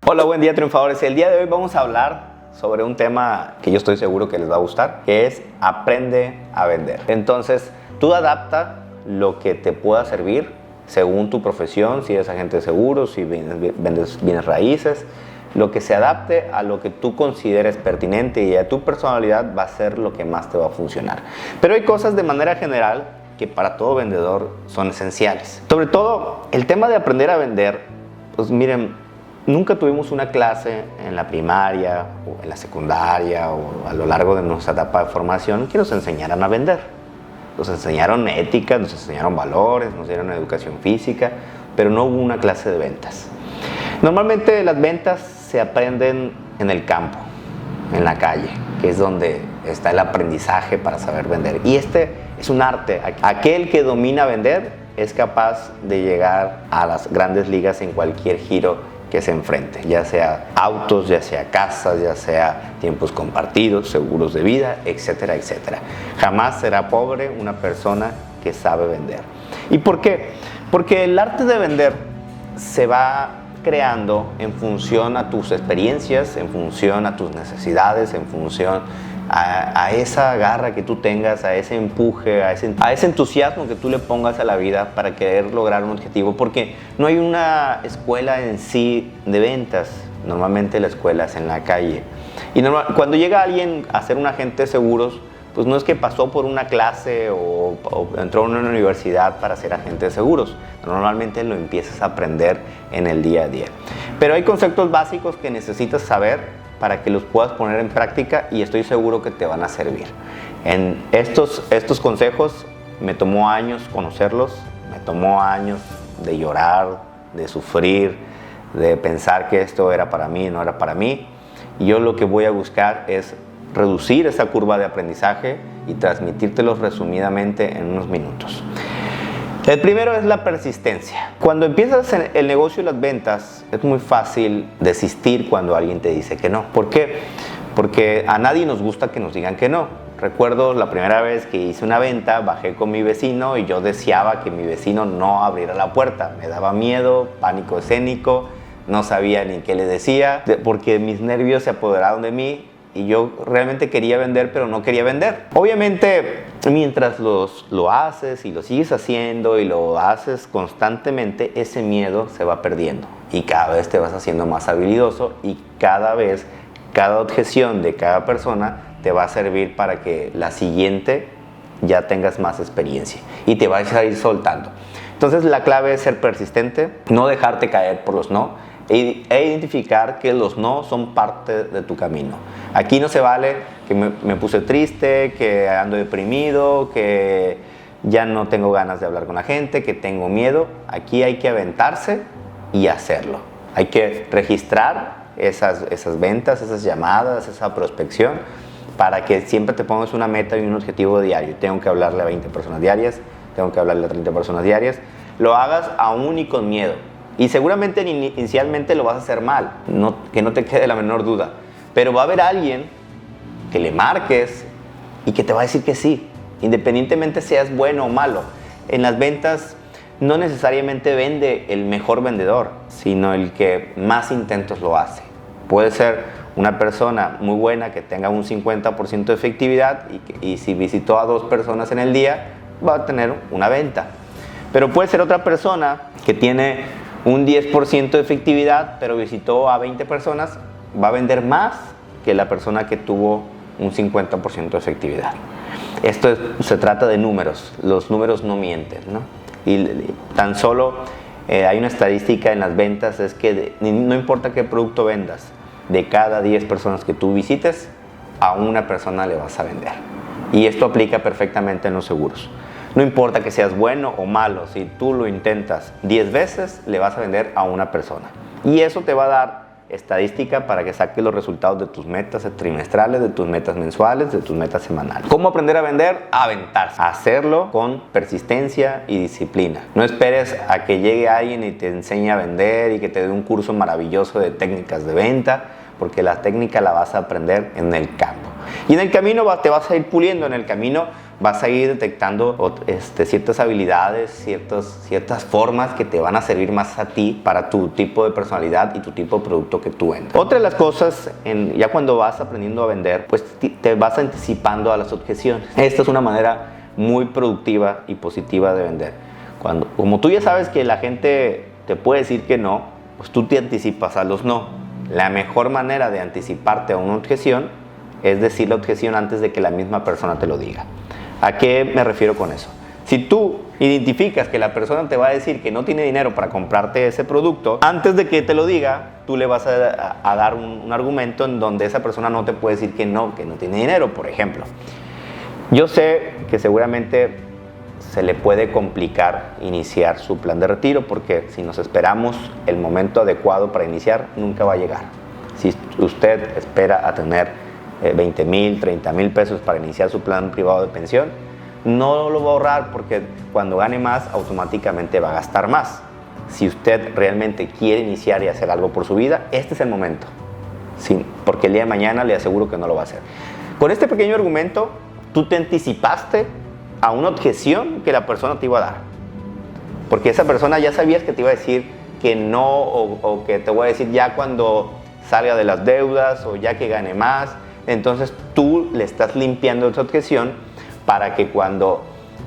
Hola, buen día, triunfadores. El día de hoy vamos a hablar sobre un tema que yo estoy seguro que les va a gustar, que es aprende a vender. Entonces, tú adapta lo que te pueda servir según tu profesión, si eres agente de seguros, si vendes bienes raíces, lo que se adapte a lo que tú consideres pertinente y a tu personalidad va a ser lo que más te va a funcionar. Pero hay cosas de manera general que para todo vendedor son esenciales. Sobre todo, el tema de aprender a vender, pues miren, nunca tuvimos una clase en la primaria o en la secundaria o a lo largo de nuestra etapa de formación que nos enseñaran a vender. Nos enseñaron ética, nos enseñaron valores, nos dieron educación física, pero no hubo una clase de ventas. Normalmente las ventas se aprenden en el campo, en la calle, que es donde está el aprendizaje para saber vender. Y este es un arte. Aquel que domina vender es capaz de llegar a las grandes ligas en cualquier giro que se enfrente, ya sea autos, ya sea casas, ya sea tiempos compartidos, seguros de vida, etcétera, etcétera. Jamás será pobre una persona que sabe vender. ¿Y por qué? Porque el arte de vender se va creando en función a tus experiencias, en función a tus necesidades, en función a esa garra que tú tengas, a ese empuje, a ese entusiasmo que tú le pongas a la vida para querer lograr un objetivo, porque no hay una escuela en sí de ventas. Normalmente la escuela es en la calle. Y cuando llega alguien a ser un agente de seguros, pues no es que pasó por una clase o entró a una universidad para ser agente de seguros. Normalmente lo empiezas a aprender en el día a día. Pero hay conceptos básicos que necesitas saber para que los puedas poner en práctica y estoy seguro que te van a servir. En estos consejos me tomó años conocerlos, me tomó años de llorar, de sufrir, de pensar que esto era para mí, no era para mí. Y yo lo que voy a buscar es reducir esa curva de aprendizaje y transmitírtelos resumidamente en unos minutos. El primero es la persistencia. Cuando empiezas el negocio y las ventas, es muy fácil desistir cuando alguien te dice que no. ¿Por qué? Porque a nadie nos gusta que nos digan que no. Recuerdo la primera vez que hice una venta, bajé con mi vecino y yo deseaba que mi vecino no abriera la puerta. Me daba miedo, pánico escénico, no sabía ni qué le decía, porque mis nervios se apoderaron de mí. Y yo realmente quería vender, pero no quería vender. Obviamente, mientras lo haces y lo sigues haciendo y lo haces constantemente, ese miedo se va perdiendo. Y cada vez te vas haciendo más habilidoso y cada vez, cada objeción de cada persona te va a servir para que la siguiente ya tengas más experiencia y te vas a ir soltando. Entonces, la clave es ser persistente, no dejarte caer por los no, e identificar que los no son parte de tu camino. Aquí no se vale que me puse triste, que ando deprimido, que ya no tengo ganas de hablar con la gente, que tengo miedo. Aquí hay que aventarse y hacerlo. Hay que registrar esas ventas, esas llamadas, esa prospección, para que siempre te pongas una meta y un objetivo diario. Tengo que hablarle a 20 personas diarias, tengo que hablarle a 30 personas diarias. Lo hagas aún y con miedo. Y seguramente inicialmente lo vas a hacer mal, que no te quede la menor duda. Pero va a haber alguien que le marques y que te va a decir que sí, independientemente seas bueno o malo. En las ventas no necesariamente vende el mejor vendedor, sino el que más intentos lo hace. Puede ser una persona muy buena que tenga un 50% de efectividad y si visitó a 2 personas en el día, va a tener una venta. Pero puede ser otra persona que tiene un 10% de efectividad, pero visitó a 20 personas, va a vender más que la persona que tuvo un 50% de efectividad. Esto se trata de números, los números no mienten, ¿no? Y tan solo hay una estadística en las ventas, es que no importa qué producto vendas, de cada 10 personas que tú visites, a una persona le vas a vender. Y esto aplica perfectamente en los seguros. No importa que seas bueno o malo, si tú lo intentas 10 veces, le vas a vender a una persona. Y eso te va a dar estadística para que saques los resultados de tus metas trimestrales, de tus metas mensuales, de tus metas semanales. ¿Cómo aprender a vender? Aventarse. Hacerlo con persistencia y disciplina. No esperes a que llegue alguien y te enseñe a vender y que te dé un curso maravilloso de técnicas de venta, porque la técnica la vas a aprender en el campo. Y en el camino te vas a ir puliendo, en el camino vas a ir detectando ciertas habilidades, ciertas formas que te van a servir más a ti para tu tipo de personalidad y tu tipo de producto que tú vendes. Otra de las cosas, ya cuando vas aprendiendo a vender, pues te vas anticipando a las objeciones. Esta es una manera muy productiva y positiva de vender. Como tú ya sabes que la gente te puede decir que no, pues tú te anticipas a los no. La mejor manera de anticiparte a una objeción es decir la objeción antes de que la misma persona te lo diga. ¿A qué me refiero con eso? Si tú identificas que la persona te va a decir que no tiene dinero para comprarte ese producto, antes de que te lo diga, tú le vas a dar un argumento en donde esa persona no te puede decir que no tiene dinero, por ejemplo. Yo sé que seguramente se le puede complicar iniciar su plan de retiro, porque si nos esperamos el momento adecuado para iniciar, nunca va a llegar. Si usted espera a tener 20,000, 30,000 pesos para iniciar su plan privado de pensión, no lo va a ahorrar, porque cuando gane más automáticamente va a gastar más. Si usted realmente quiere iniciar y hacer algo por su vida, este es el momento, sí, porque el día de mañana le aseguro que no lo va a hacer. Con este pequeño argumento tú te anticipaste a una objeción que la persona te iba a dar, porque esa persona ya sabías que te iba a decir que no, o que te voy a decir ya cuando salga de las deudas o ya que gane más. Entonces tú le estás limpiando esa objeción para que cuando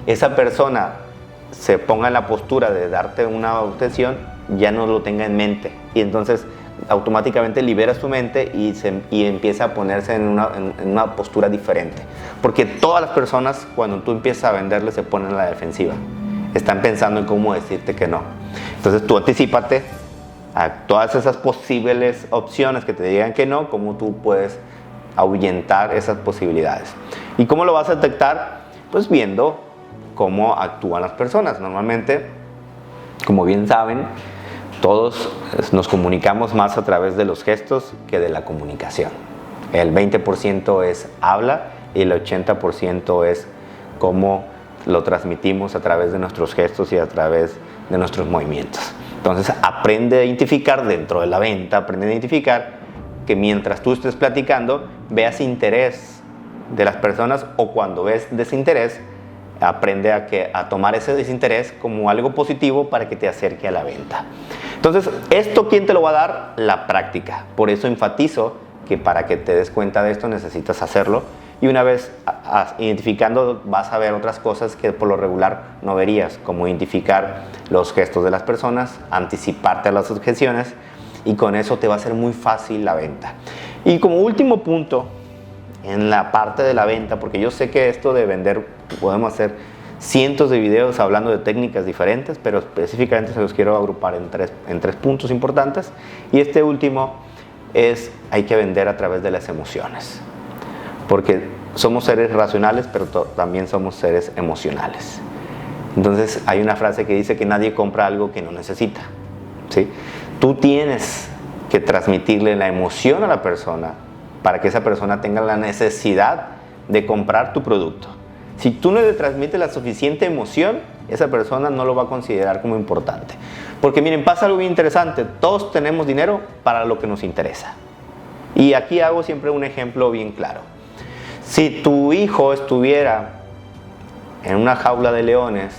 esa persona se ponga en la postura de darte una objeción, ya no lo tenga en mente, y entonces automáticamente liberas tu mente y empieza a ponerse en una postura diferente, porque todas las personas cuando tú empiezas a venderle se ponen en la defensiva, están pensando en cómo decirte que no. Entonces tú anticípate a todas esas posibles opciones que te digan que no, cómo tú puedes ahuyentar esas posibilidades. ¿Y cómo lo vas a detectar? Pues viendo cómo actúan las personas. Normalmente, como bien saben, todos nos comunicamos más a través de los gestos que de la comunicación. El 20% es habla y el 80% es cómo lo transmitimos a través de nuestros gestos y a través de nuestros movimientos. Entonces aprende a identificar dentro de la venta, aprende a identificar que mientras tú estés platicando veas interés de las personas, o cuando ves desinterés, aprende a tomar ese desinterés como algo positivo para que te acerque a la venta. Entonces, ¿esto quién te lo va a dar? La práctica. Por eso enfatizo que para que te des cuenta de esto necesitas hacerlo, y una vez identificando vas a ver otras cosas que por lo regular no verías, como identificar los gestos de las personas, anticiparte a las objeciones, y con eso te va a ser muy fácil la venta. Y como último punto en la parte de la venta, porque yo sé que esto de vender podemos hacer cientos de videos hablando de técnicas diferentes, pero específicamente se los quiero agrupar en tres puntos importantes, y este último es: hay que vender a través de las emociones, porque somos seres racionales, pero también somos seres emocionales. Entonces hay una frase que dice que nadie compra algo que no necesita, ¿sí? Tú tienes que transmitirle la emoción a la persona para que esa persona tenga la necesidad de comprar tu producto. Si tú no le transmites la suficiente emoción, esa persona no lo va a considerar como importante. Porque miren, pasa algo bien interesante: todos tenemos dinero para lo que nos interesa. Y aquí hago siempre un ejemplo bien claro. Si tu hijo estuviera en una jaula de leones,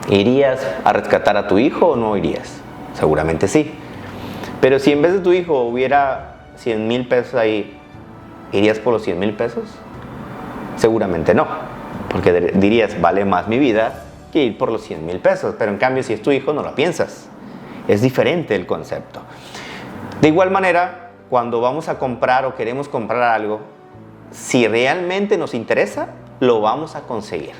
¿irías a rescatar a tu hijo o no irías? Seguramente sí. Pero si en vez de tu hijo hubiera 100,000 pesos ahí, ¿irías por los 100,000 pesos? Seguramente no, porque dirías: vale más mi vida que ir por los 100,000 pesos. Pero en cambio, si es tu hijo, no lo piensas. Es diferente el concepto. De igual manera, cuando vamos a comprar o queremos comprar algo, si realmente nos interesa, lo vamos a conseguir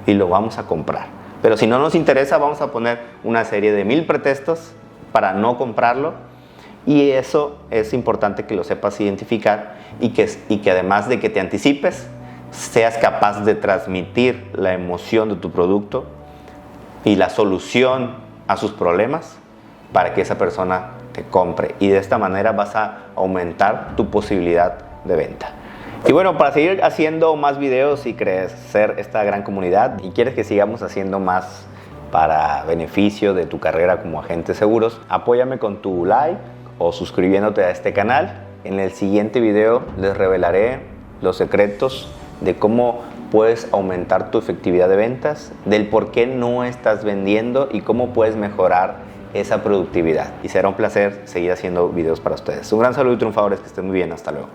y lo vamos a comprar. Pero si no nos interesa, vamos a poner una serie de 1000 pretextos para no comprarlo, y eso es importante que lo sepas identificar, y que además de que te anticipes, seas capaz de transmitir la emoción de tu producto y la solución a sus problemas para que esa persona te compre, y de esta manera vas a aumentar tu posibilidad de venta. Y bueno, para seguir haciendo más videos y crecer esta gran comunidad, y quieres que sigamos haciendo más para beneficio de tu carrera como agente de seguros, apóyame con tu like o suscribiéndote a este canal. En el siguiente video les revelaré los secretos de cómo puedes aumentar tu efectividad de ventas, del por qué no estás vendiendo y cómo puedes mejorar esa productividad. Y será un placer seguir haciendo videos para ustedes. Un gran saludo y triunfadores, que estén muy bien. Hasta luego.